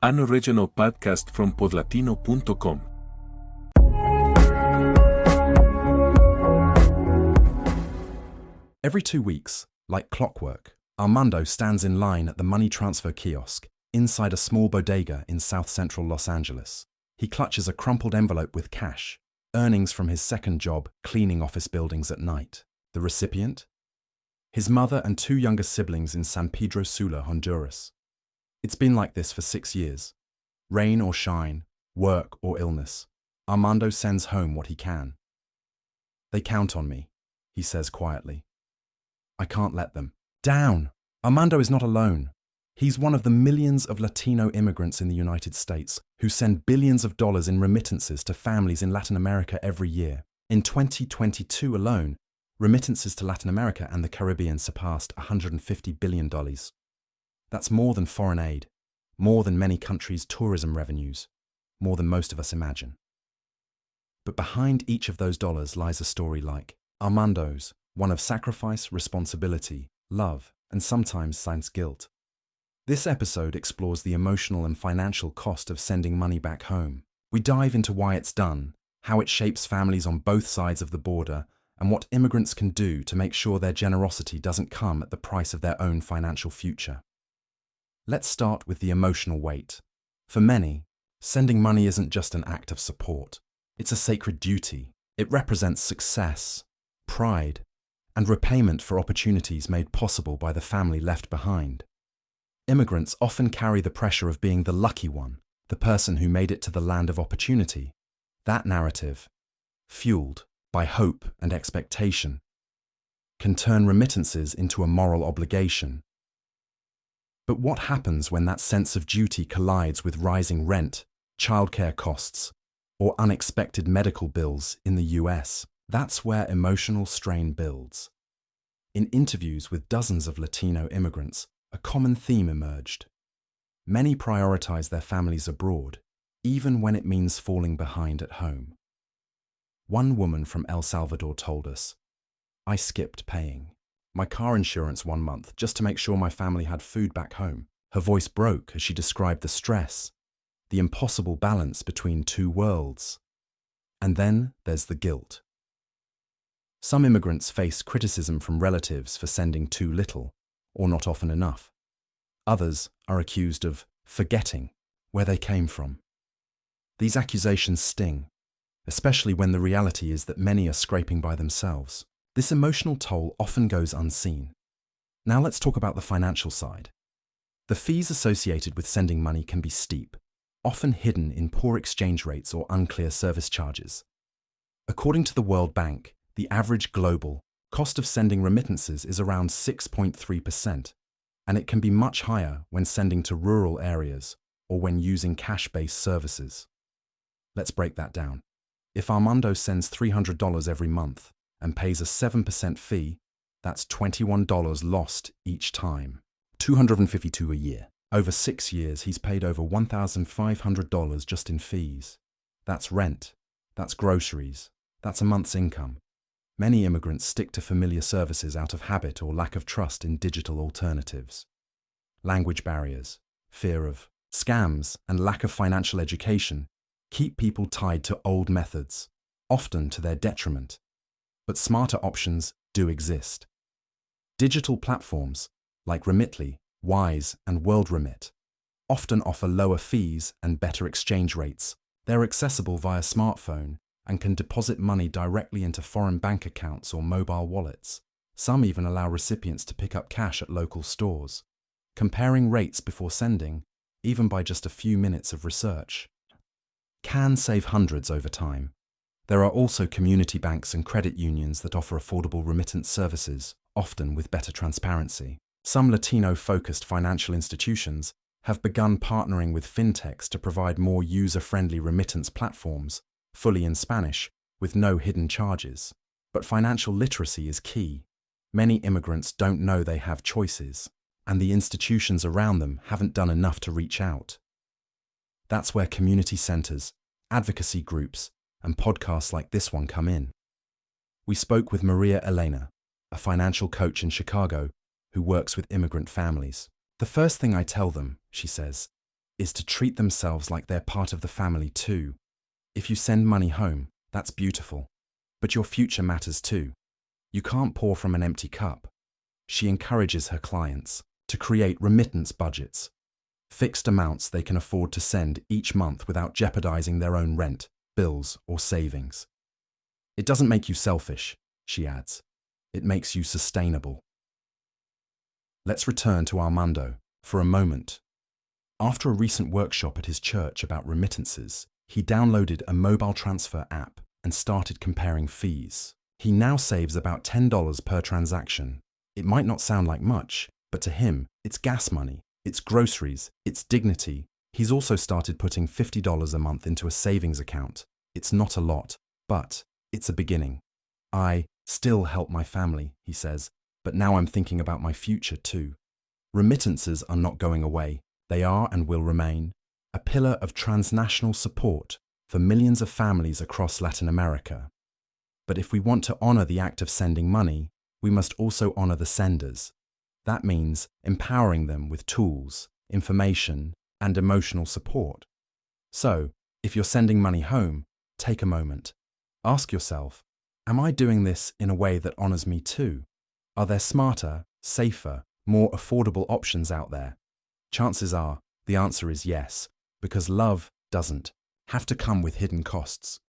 An original podcast from podlatino.com. Every 2 weeks, like clockwork, Armando stands in line at the money transfer kiosk inside a small bodega in south-central Los Angeles. He clutches a crumpled envelope with cash, earnings from his second job cleaning office buildings at night. The recipient? His mother and 2 younger siblings in San Pedro Sula, Honduras. It's been like this for 6 years. Rain or shine, work or illness, Armando sends home what he can. "They count on me," he says quietly. "I can't let them down." Armando is not alone. He's one of the millions of Latino immigrants in the United States who send billions of dollars in remittances to families in Latin America every year. In 2022 alone, remittances to Latin America and the Caribbean surpassed $150 billion. That's more than foreign aid, more than many countries' tourism revenues, more than most of us imagine. But behind each of those dollars lies a story like Armando's, one of sacrifice, responsibility, love, and sometimes signs guilt. This episode explores the emotional and financial cost of sending money back home. We dive into why it's done, how it shapes families on both sides of the border, and what immigrants can do to make sure their generosity doesn't come at the price of their own financial future. Let's start with the emotional weight. For many, sending money isn't just an act of support. It's a sacred duty. It represents success, pride, and repayment for opportunities made possible by the family left behind. Immigrants often carry the pressure of being the lucky one, the person who made it to the land of opportunity. That narrative, fueled by hope and expectation, can turn remittances into a moral obligation. But what happens when that sense of duty collides with rising rent, childcare costs, or unexpected medical bills in the US? That's where emotional strain builds. In interviews with dozens of Latino immigrants, a common theme emerged. Many prioritize their families abroad, even when it means falling behind at home. One woman from El Salvador told us, "I skipped paying my car insurance 1 month just to make sure my family had food back home." Her voice broke as she described the stress, the impossible balance between two worlds. And then there's the guilt. Some immigrants face criticism from relatives for sending too little, or not often enough. Others are accused of forgetting where they came from. These accusations sting, especially when the reality is that many are scraping by themselves. This emotional toll often goes unseen. Now let's talk about the financial side. The fees associated with sending money can be steep, often hidden in poor exchange rates or unclear service charges. According to the World Bank, the average global cost of sending remittances is around 6.3%, and it can be much higher when sending to rural areas or when using cash-based services. Let's break that down. If Armando sends $300 every month and pays a 7% fee, that's $21 lost each time. $252 a year. Over 6 years, he's paid over $1,500 just in fees. That's rent, that's groceries, that's a month's income. Many immigrants stick to familiar services out of habit or lack of trust in digital alternatives. Language barriers, fear of scams, and lack of financial education keep people tied to old methods, often to their detriment. But smarter options do exist. Digital platforms like Remitly, Wise, and WorldRemit often offer lower fees and better exchange rates. They're accessible via smartphone and can deposit money directly into foreign bank accounts or mobile wallets. Some even allow recipients to pick up cash at local stores. Comparing rates before sending, even by just a few minutes of research, can save hundreds over time. There are also community banks and credit unions that offer affordable remittance services, often with better transparency. Some Latino-focused financial institutions have begun partnering with fintechs to provide more user-friendly remittance platforms, fully in Spanish, with no hidden charges. But financial literacy is key. Many immigrants don't know they have choices, and the institutions around them haven't done enough to reach out. That's where community centers, advocacy groups, and podcasts like this one come in. We spoke with Maria Elena, a financial coach in Chicago who works with immigrant families. "The first thing I tell them," she says, is to treat themselves like they're part of the family too. If you send money home, that's beautiful. But your future matters too. You can't pour from an empty cup. She encourages her clients to create remittance budgets, fixed amounts they can afford to send each month without jeopardizing their own rent, bills, or savings. It doesn't make you selfish, she adds. It makes you sustainable. Let's return to Armando for a moment. After a recent workshop at his church about remittances, he downloaded a mobile transfer app and started comparing fees. He now saves about $10 per transaction. It might not sound like much, but to him, it's gas money, it's groceries, it's dignity. He's also started putting $50 a month into a savings account. It's not a lot, but it's a beginning. I still help my family, he says, but now I'm thinking about my future too. Remittances are not going away. They are and will remain a pillar of transnational support for millions of families across Latin America. But if we want to honor the act of sending money, we must also honor the senders. That means empowering them with tools, information, and emotional support. So, if you're sending money home, take a moment. Ask yourself, am I doing this in a way that honors me too? Are there smarter, safer, more affordable options out there? Chances are the answer is yes, because love doesn't have to come with hidden costs.